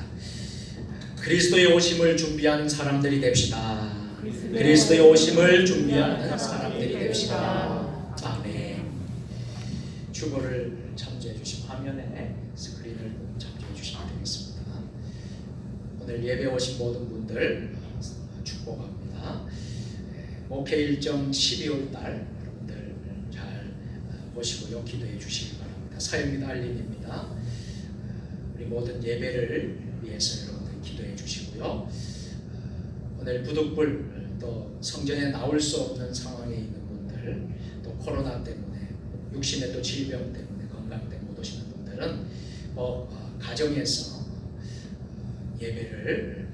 그리스도의 오심을 준비하는 사람들이 됩시다. 그리스도의 오심을 준비하는 사람들이 됩시다. 아멘. 주보를 참조해 주시면 화면에 스크린을 참조해 주시면 되겠습니다. 오늘 예배 오신 모든 분들 축복합니다. 목회 일정 12월 달 여러분들 잘 보시고요, 기도해 주시기 바랍니다. 사역 및 알림입니다. 우리 모든 예배를 위해서 여러분들 기도해 주시고요. 오늘 부득불 또 성전에 나올 수 없는 상황에 있는 분들, 또 코로나 때문에 육신의 또 질병 때문에 건강 때문에 못 오시는 분들은 가정에서 예배를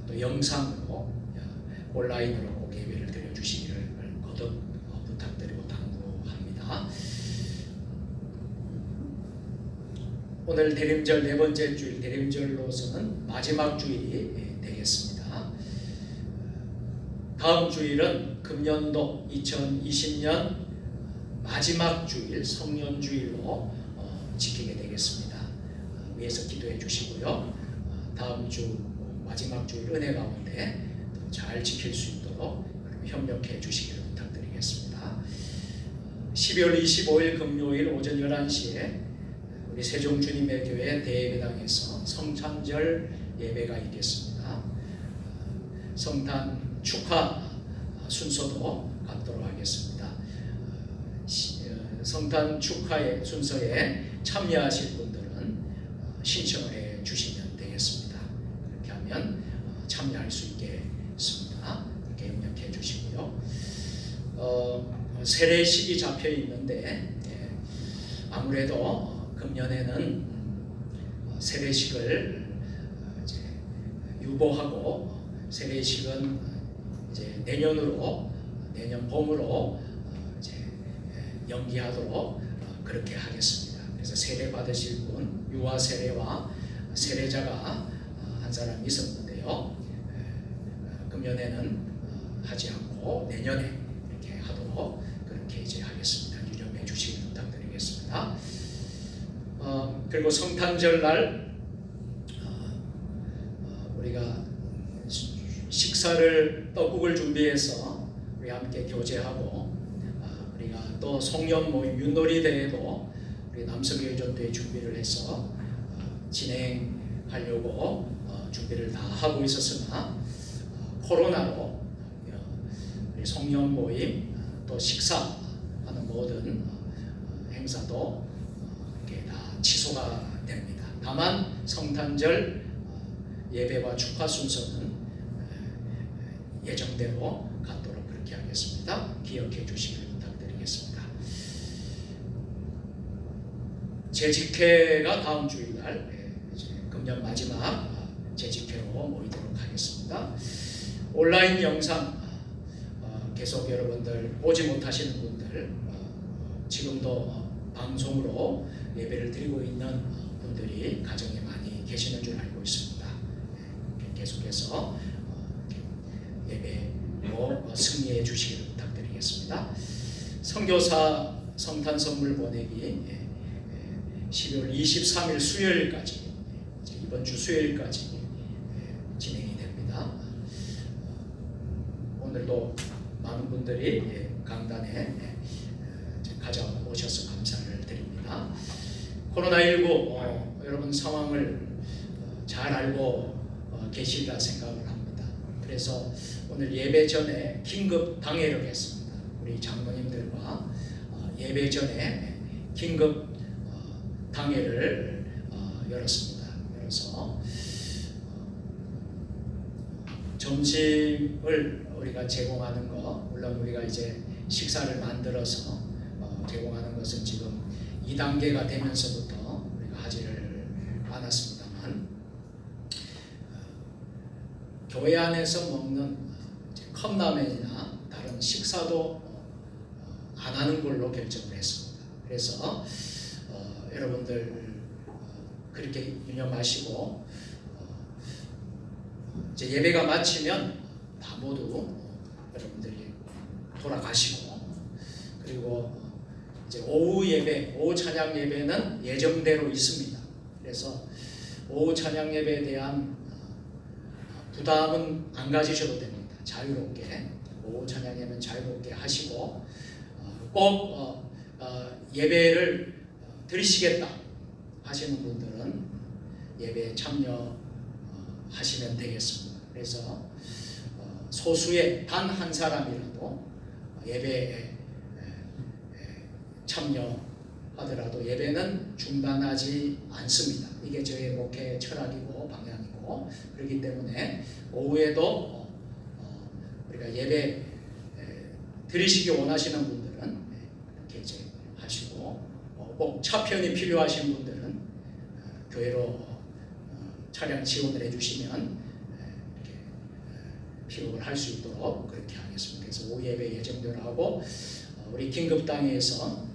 또 영상으로 온라인으로 꼭 예배를 드려주시기를 거듭 부탁드리고 당부합니다. 오늘 대림절 네 번째 주일, 대림절로서는 마지막 주일이 되겠습니다. 다음 주일은 금년도 2020년 마지막 주일, 성년주일로 지키게 되겠습니다. 위에서 기도해 주시고요. 다음 주 마지막 주일 은혜 가운데 잘 지킬 수 있도록 협력해 주시기를 부탁드리겠습니다. 12월 25일 금요일 오전 11시에 우리 세종 주님의 교회 대예배당에서 성탄절 예배가 있겠습니다. 성탄 축하 순서도 갖도록 하겠습니다. 성탄 축하의 순서에 참여하실 분들은 신청을 해 주시면 되겠습니다. 그렇게 하면 참여할 수 있게 있습니다. 이렇게 입력해 주시고요. 세례식이 잡혀 있는데 아무래도 금년에는 세례식을 이제 유보하고 세례식은 이제 내년 봄으로 이제 연기하도록 그렇게 하겠습니다. 그래서 세례 받으실 분, 유아 세례와 세례자가 한 사람 있었는데요. 금년에는 하지 않고 내년에 이렇게 하도록 그렇게 이제 하겠습니다. 유념해 주시기 부탁드리겠습니다. 그리고 성탄절 날 우리가 식사를 떡국을 준비해서 우리 함께 교제하고 우리가 또 송년 모임 윷놀이 대회도 우리 남성교회전도회 준비를 해서 진행하려고 준비를 다 하고 있었으나 코로나로 우리 송년 모임 또 식사하는 모든 행사도 이렇게 다 취소가 됩니다. 다만 성탄절 예배와 축하 순서는 예정대로 갖도록 그렇게 하겠습니다. 기억해 주시길 부탁드리겠습니다. 재직회가 다음 주일날 금년 마지막 재직회로 모이도록 하겠습니다. 온라인 영상 계속 여러분들 오지 못하시는 분들 지금도 방송으로 예배를 드리고 있는 분들이 가정에 많이 계시는 줄 알고 있습니다. 계속해서
승리해 주시기를 부탁드리겠습니다. 선교사 성탄 선물 보내기 12월 23일 수요일까지 이번 주 수요일까지 진행이 됩니다. 오늘도 많은 분들이 강단에 가져오셔서 감사를 드립니다. 코로나19 여러분 상황을 잘 알고 계시리라 생각을 합니다. 그래서 오늘 예배 전에 긴급 당회를 했습니다. 우리 장로님들과 예배 전에 긴급 당회를 열었습니다. 그래서 점심을 우리가 제공하는 거, 물론 우리가 이제 식사를 만들어서 제공하는 것은 지금 2단계가 되면서부터 우리가 하지를 않았습니다만, 교회 안에서 먹는 컵라면이나 다른 식사도 안 하는 걸로 결정을 했습니다. 그래서 여러분들 그렇게 유념하시고 이제 예배가 마치면 다 모두 여러분들이 돌아가시고, 그리고 이제 오후 예배, 오후 찬양 예배는 예정대로 있습니다. 그래서 오후 찬양 예배에 대한 부담은 안 가지셔도 됩니다. 자유롭게 오후 찬양 예배는 자유롭게 하시고, 꼭 예배를 드리시겠다 하시는 분들은 예배에 참여하시면 되겠습니다. 그래서 소수의 단 한 사람이라도 예배에 참여하더라도 예배는 중단하지 않습니다. 이게 저의 목회 철학이고 방향이고, 그렇기 때문에 오후에도 우리가 예배 드리시기 원하시는 분들은 이렇게 이제 하시고, 꼭 차편이 필요하신 분들은 교회로 차량 지원을 해주시면 이렇게 피로를 할 수 있도록 그렇게 하겠습니다. 그래서 오후 예배 예정대로 하고, 우리 긴급당에서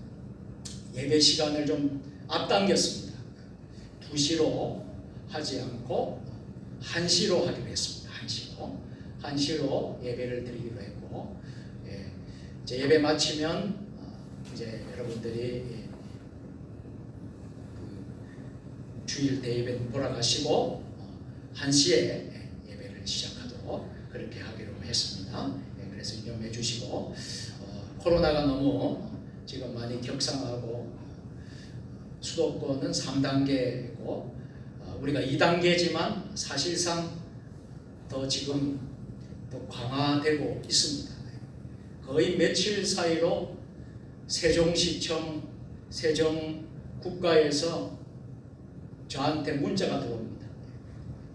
예배 시간을 좀 앞당겼습니다. 2시로 하지 않고 1시로 하기로 했습니다. 1시로 예배를 드리기로 했고, 이제 예배 마치면 이제 여러분들이 주일 대예배 돌아가시고 1시에 예배를 시작하도록 그렇게 하기로 했습니다. 그래서 유념해 주시고, 코로나가 너무 지금 많이 격상하고 수도권은 3단계고 우리가 2단계지만 사실상 더 지금 더 강화되고 있습니다. 거의 며칠 사이로 세종시청, 세종국가에서 저한테 문자가 들어옵니다.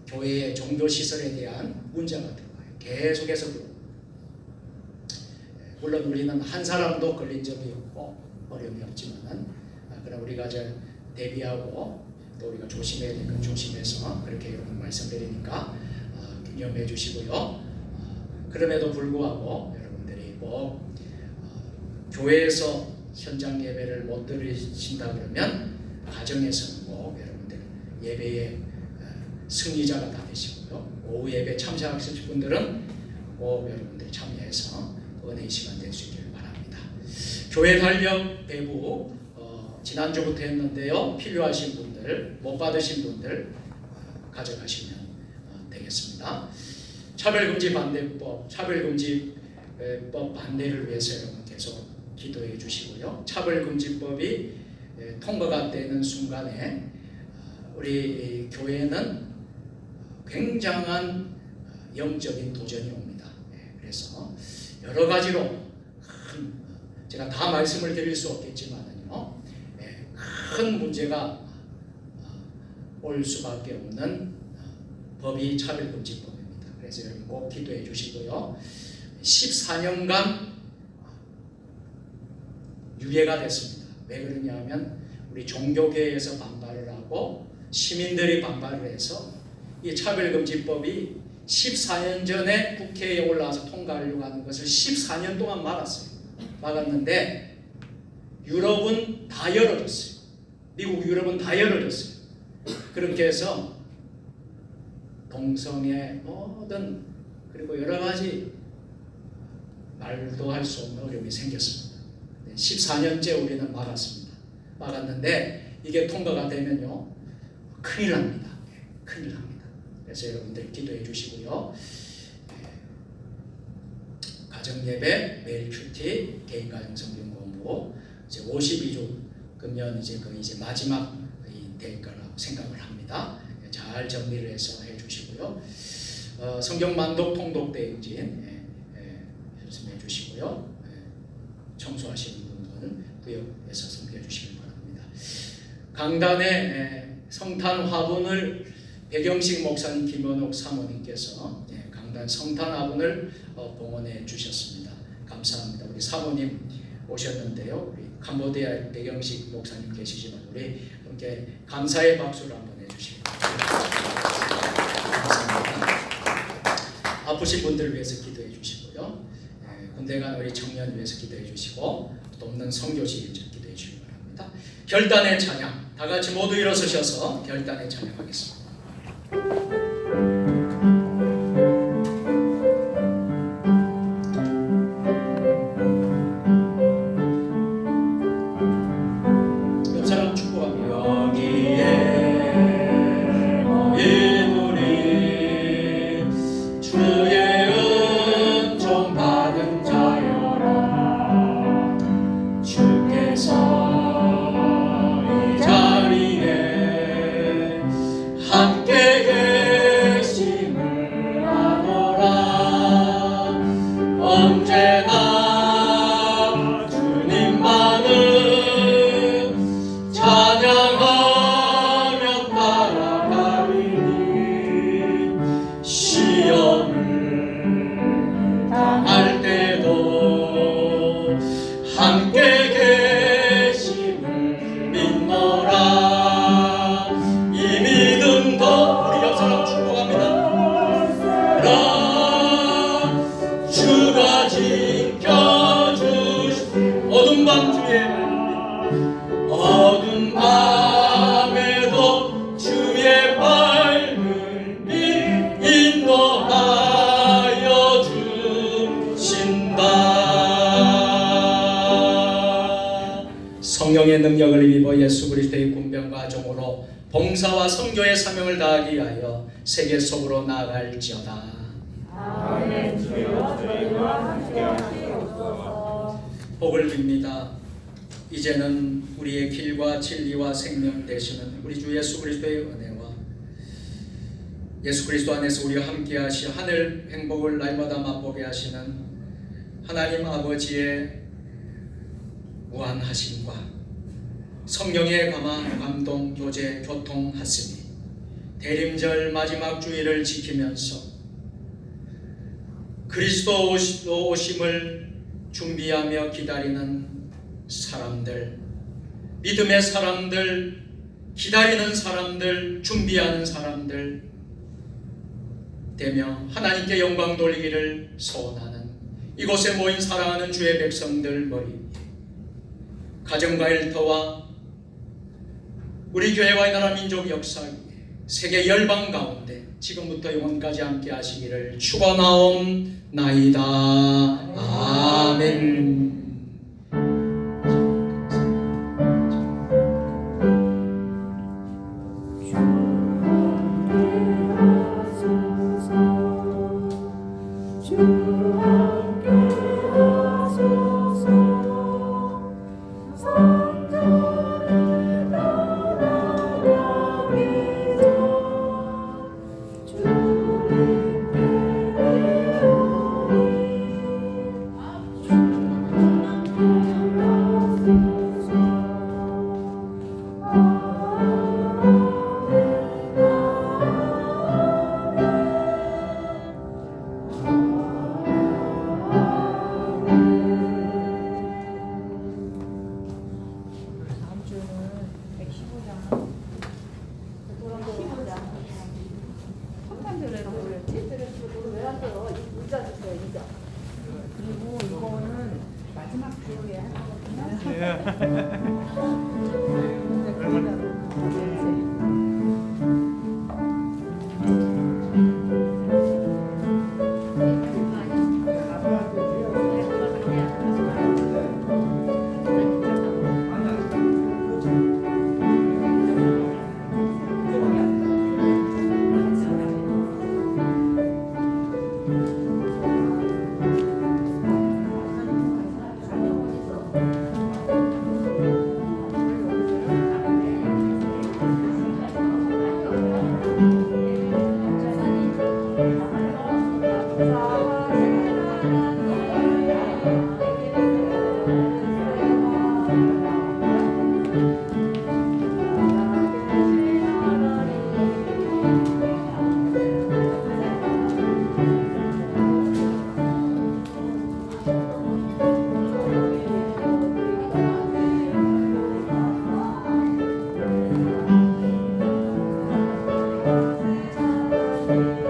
교회의 종교시설에 대한 문자가 들어와요. 계속해서 들어옵니다. 물론 우리는 한 사람도 걸린 적이 없고 어려움이 없지만, 그러나 우리가 이제 대비하고 또 우리가 조심해야 될 건 조심해서 그렇게 여러분 말씀드리니까 유념해 주시고요. 그럼에도 불구하고 여러분들이 꼭 교회에서 현장 예배를 못 드리신다 그러면 가정에서는 꼭 여러분들 예배의 승리자가 다 되시고요. 오후 예배 참석하실 분들은 꼭 여러분들이 참여해서 은혜의 시간 될 수 있기를 바랍니다. 교회 달력 배부 지난주부터 했는데요. 필요하신 분들, 못 받으신 분들 가져가시면 되겠습니다. 차별금지 반대법, 차별금지법 반대를 위해서 여러분 계속 기도해 주시고요. 차별금지법이 통과가 되는 순간에 우리 교회는 굉장한 영적인 도전이 옵니다. 그래서 여러 가지로 제가 다 말씀을 드릴 수 없겠지만은요, 큰 문제가 올 수밖에 없는 법이 차별금지법입니다. 그래서 여러분 꼭 기도해 주시고요. 14년간 유예가 됐습니다. 왜 그러냐면 우리 종교계에서 반발을 하고 시민들이 반발을 해서 이 차별금지법이 14년 전에 국회에 올라와서 통과하려고 하는 것을 14년 동안 막았는데 유럽은 다 열어줬어요. 미국, 유럽은 다 열어줬어요. 그렇게 해서 동성애 모든 그리고 여러 가지 말도 할 수 없는 어려움이 생겼습니다. 14년째 우리는 막았습니다. 막았는데 이게 통과가 되면요 큰일 납니다. 큰일 납니다. 그래서 여러분들 기도해 주시고요. 가정예배, 매일 큐티, 개인 가정 성경 공부 이제 52주 금년 이제 마지막 될 거라고 생각을 합니다. 잘 정리를 해서 해주시고요. 성경 만독 통독 대행진 말씀해 주시고요. 청소하시는 분들은 구역에서 섬겨 주시기 바랍니다. 강단에 성탄 화분을 백영식 목사님, 김원옥 사모님께서 강단 성탄 화분을 봉헌해 주셨습니다. 감사합니다. 우리 사모님 오셨는데요. 우리 캄보디아 백영식 목사님 계시지만 우리 함께 감사의 박수를 한번 해주시기 바랍니다. 감사합니다. 아프신 분들을 위해서 기도해 주시고요. 군대 간 우리 청년 위해서 기도해 주시고 또 없는 선교지 위해서 기도해 주시기 바랍니다. 결단의 찬양 다 같이 모두 일어서셔서 결단의 찬양하겠습니다. 옆 사람 축복합니다. 여기에 너희 우리 주의 은총 받은 자여라. 주께서 이 자리에 함께 계심을 아노라. 언제나 주님만은 찬양하며 따라가리니 시험을 당할 때도 함께 계심을 믿노라. 이 믿음도 우리 옆 사람 축복합니다. 주가 지켜주시 어둠 밤 주의 어둠 밤에도 주의 밝은 빛 인도하여 주신다. 성령의 능력을 입어 예수 그리스도의 군병과 종으로 봉사와 선교의 사명을 다하기 위하여 세계 속으로 나아갈지어다.
아멘. 주여 저희와 함께 하시옵소서.
복을 빕니다. 이제는 우리의 길과 진리와 생명 되시는 우리 주 예수 그리스도의 은혜와 예수 그리스도 안에서 우리와 함께 하시 하늘 행복을 날마다 맛보게 하시는 하나님 아버지의 무한하심과 성령의 감동, 교제, 교통하심이 대림절 마지막 주일을 지키면서 그리스도 오심을 준비하며 기다리는 사람들, 믿음의 사람들, 기다리는 사람들, 준비하는 사람들 되며 하나님께 영광 돌리기를 소원하는 이곳에 모인 사랑하는 주의 백성들 머리 위에 가정과 일터와 우리 교회와 이 나라 민족 역사 위에 세계 열방 가운데 지금부터 영원까지 함께 하시기를 축원하옵나이다. 아멘.
주님 아멘.